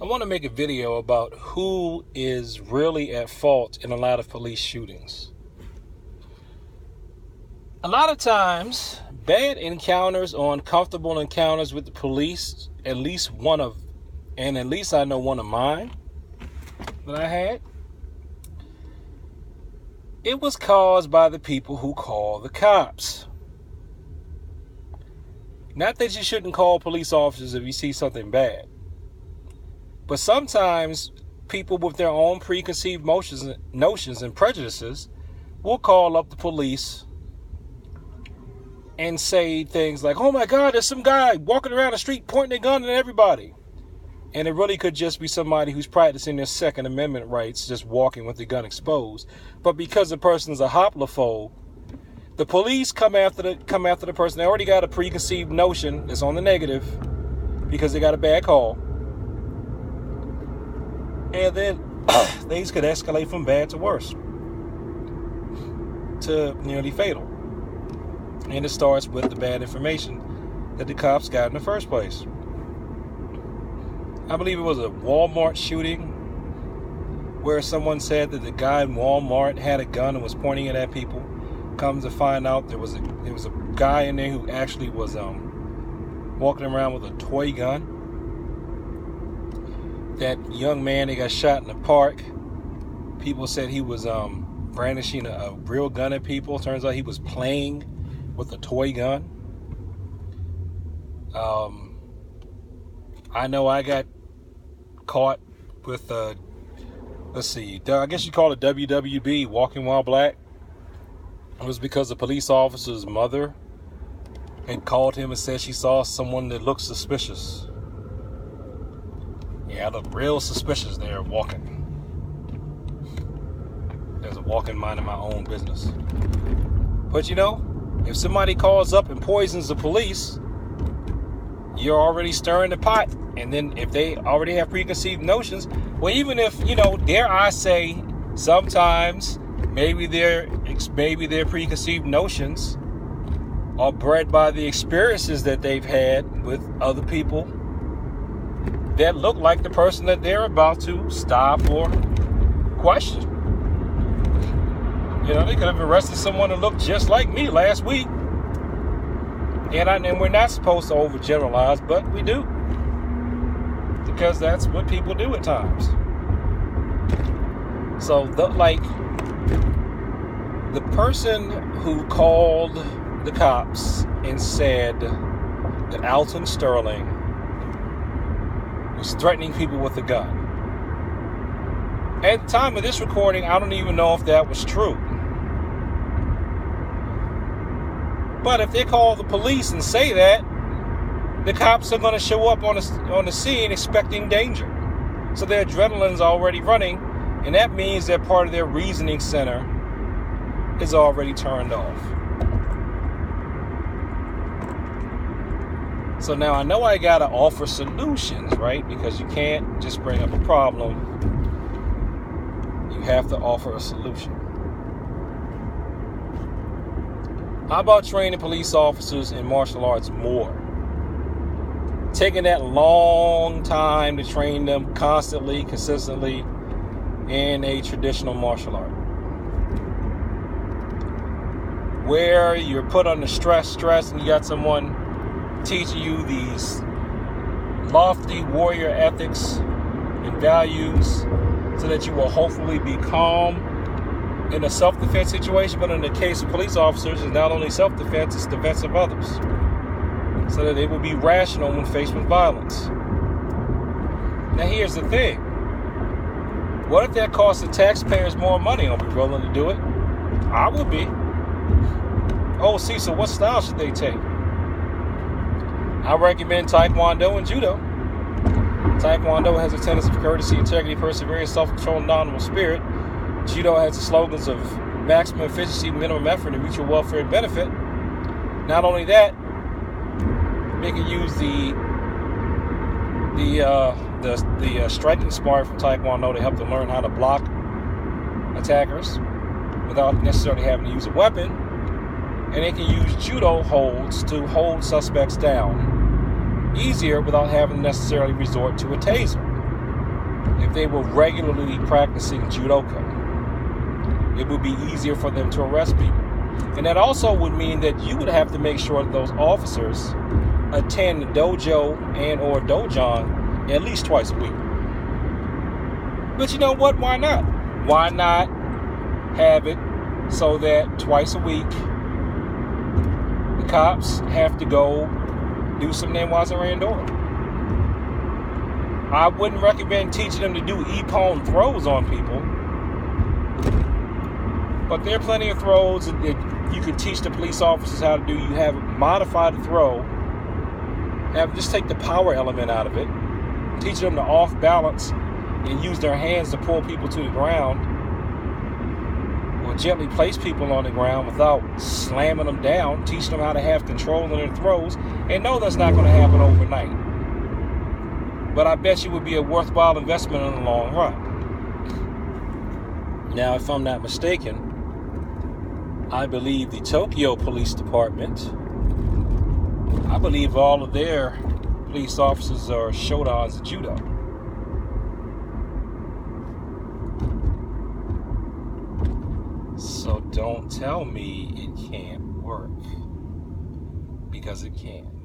I want to make a video about who is really at fault in a lot of police shootings. A lot of times, bad encounters or uncomfortable encounters with the police, at least I know one of mine that I had, it was caused by the people who call the cops. Not that you shouldn't call police officers if you see something bad. But sometimes people with their own preconceived notions and prejudices will call up the police and say things like, oh my God, there's some guy walking around the street pointing a gun at everybody. And it really could just be somebody who's practicing their Second Amendment rights, just walking with the gun exposed. But because the person's a hoplophobe, the police come after the person. They already got a preconceived notion that's on the negative because they got a bad call. And then things could escalate from bad to worse, to nearly fatal. And it starts with the bad information that the cops got in the first place. I believe it was a Walmart shooting where someone said that the guy in Walmart had a gun and was pointing it at people. Comes to find out there was a guy in there who actually was walking around with a toy gun. That young man that got shot in the park, people said he was brandishing a real gun at people. Turns out he was playing with a toy gun. I know I got caught with I guess you call it WWB, walking while black. It was because the police officer's mother had called him and said she saw someone that looked suspicious. Yeah, I look real suspicious there walking. There's a walking minding my own business. But if somebody calls up and poisons the police, you're already stirring the pot. And then if they already have preconceived notions, well, even if, dare I say, sometimes maybe their preconceived notions are bred by the experiences that they've had with other people that look like the person that they're about to stop or question. They could have arrested someone that looked just like me last week. And we're not supposed to overgeneralize, but we do. Because that's what people do at times. So, the person who called the cops and said that Alton Sterling was threatening people with a gun. At the time of this recording, I don't even know if that was true. But if they call the police and say that, the cops are going to show up on the scene expecting danger. So their adrenaline's already running, and that means that part of their reasoning center is already turned off. So now I know I got to offer solutions, right? Because you can't just bring up a problem. You have to offer a solution. How about training police officers in martial arts more? Taking that long time to train them constantly, consistently in a traditional martial art. Where you're put under stress, and you got someone teaching you these lofty warrior ethics and values so that you will hopefully be calm in a self-defense situation. But in the case of police officers, it's not only self-defense, it's defense of others, so that they will be rational when faced with violence. Now here's the thing. What if that costs the taxpayers more money? Are we willing to do it? I would be. Oh, see, so what style should they take? I recommend Taekwondo and Judo. Taekwondo has a tenets of courtesy, integrity, perseverance, self-control, and honorable spirit. Judo has the slogans of maximum efficiency, minimum effort, and mutual welfare and benefit. Not only that, they can use the striking spar from Taekwondo to help them learn how to block attackers without necessarily having to use a weapon. And they can use judo holds to hold suspects down easier without having to necessarily resort to a taser. if they were regularly practicing judoka. It would be easier for them to arrest people. And that also would mean that you would have to make sure that those officers attend the dojo and or dojon at least twice a week. But you know what? Why not? Why not have it so that twice a week the cops have to go do some Nemwaza Randora? I wouldn't recommend teaching them to do ippon throws on people, but there are plenty of throws that you can teach the police officers how to do. You have modified the throw, just take the power element out of it, teach them to off balance and use their hands to pull people to the ground, or gently place people on the ground without slamming them down, teach them how to have control in their throws, and no, that's not going to happen overnight. But I bet you would be a worthwhile investment in the long run. Now, if I'm not mistaken, I believe the Tokyo Police Department, I believe all of their police officers are shodans of judo. So don't tell me it can't work, because it can.